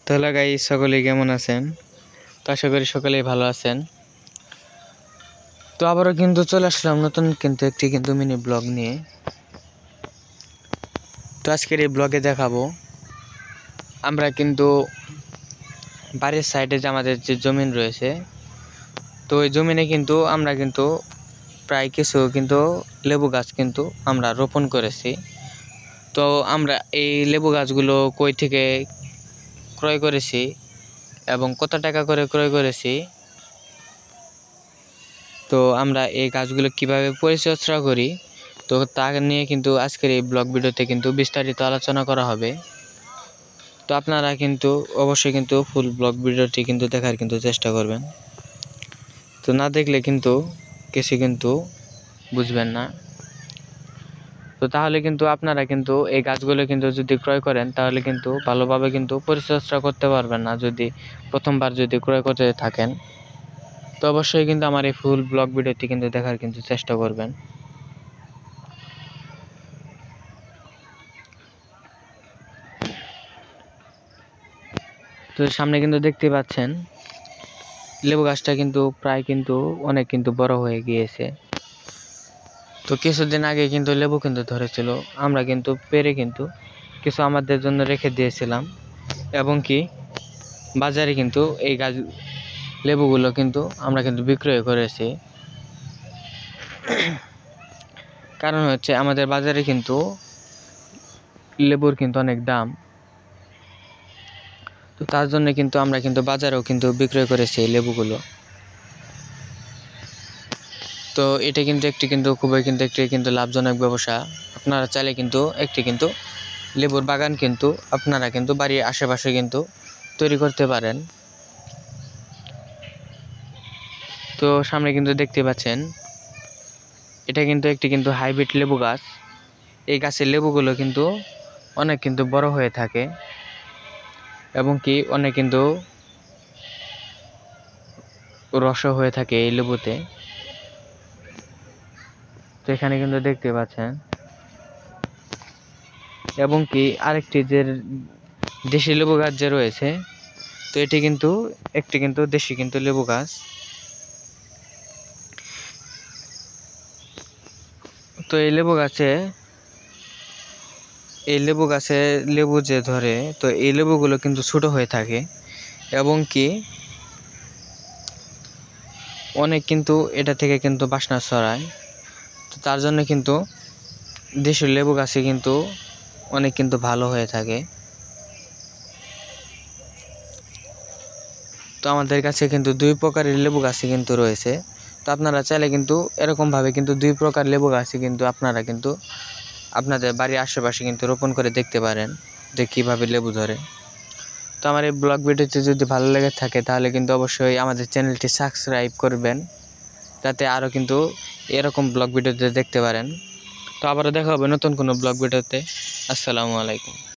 তো hello guys, সকলেই কেমন আছেন? তো আশা করি সকলেই ভালো আছেন। তো আবারও কিন্তু চলে আসলাম নতুন একটি মিনি ব্লগ নিয়ে। তো আজকের এই ব্লগে দেখাবো আমরা কিন্তু বাড়ির সাইডে যে আমাদের যে জমিন রয়েছে, তো ওই জমিনে কিন্তু আমরা কিন্তু প্রায় কিছু লেবু গাছ কিন্তু আমরা রোপণ করেছি। তো আমরা এই লেবু গাছগুলো কই থেকে ক্রয় করেছি এবং কত টাকা করে ক্রয় করেছি, তো আমরা এই গাছগুলো কিভাবে পরিচর্যা করি, তো তা নিয়ে কিন্তু আজকের এই ব্লগ ভিডিওতে কিন্তু বিস্তারিত আলোচনা করা হবে। তো আপনারা কিন্তু অবশ্যই কিন্তু ফুল ব্লগ ভিডিওটি কিন্তু দেখার চেষ্টা করবেন। তো না দেখলে কিন্তু কিছু বুঝবেন না। তো তাহলে কিন্তু আপনারা কিন্তু এই গাছগুলো যদি ক্রয় করেন তাহলে কিন্তু ভালোভাবে পরিচর্যা করতে পারবেন না, যদি প্রথমবার ক্রয় করতে থাকেন। তো অবশ্যই কিন্তু আমার এই ফুল ব্লগ ভিডিওটি দেখার চেষ্টা করবেন। তো সামনে দেখতে পাচ্ছেন লেবু গাছটা প্রায় অনেক বড় হয়ে গিয়েছে। তো কিছুদিন আগে লেবু ধরেছিল, আমরা পেরে কিছু আমাদের জন্য রেখে দিয়েছিলাম, এবং কি বাজারে এই গাছ লেবুগুলো আমরা বিক্রয় করেছি। কারণ হচ্ছে আমাদের বাজারে লেবুর অনেক দাম। তো তার জন্য আমরা বাজারেও বিক্রয় করেছি এই লেবুগুলো। তো এটা একটি খুবই একটি লাভজনক ব্যবসা। আপনারা চাইলে একটি লেবুর বাগান আপনারা বাড়ির আশেপাশে তৈরি করতে পারেন। তো সামনে দেখতে পাচ্ছেন এটা একটি হাইব্রিড লেবু গাছ। এই গাছের লেবুগুলো অনেক বড় হয়ে থাকে এবং কি অনেক রস হয়ে থাকে এই লেবুতে। তো এখানে দেখতে পাচ্ছেন, এবং কি আরেকটি যে দেশি লেবু গাছ যে রয়েছে, তো এটি একটি দেশি লেবু গাছ। তো এই লেবু গাছে লেবু যে ধরে, তো এই লেবুগুলো ছোট হয়ে থাকে এবং কি অনেক এটা থেকে বাসনা ছড়ায়। তো তার জন্য দেশীয় লেবু গাছে অনেক ভালো হয়ে থাকে। তো আমাদের কাছে দুই প্রকারের লেবু গাছ রয়েছে। তো আপনারা চাইলে এরকমভাবে দুই প্রকার লেবু গাছ আপনারা আপনাদের বাড়ির আশেপাশে রোপণ করে দেখতে পারেন যে কীভাবে লেবু ধরে। তো আমার এই ব্লগ ভিডিওটি যদি ভালো লেগে থাকে তাহলে অবশ্যই আমাদের চ্যানেলটি সাবস্ক্রাইব করবেন, যাতে আরও এরকম ব্লগ ভিডিওতে দেখতে পারেন। তো আবারও দেখা হবে নতুন কোনো ব্লগ ভিডিওতে। আসসালামু আলাইকুম।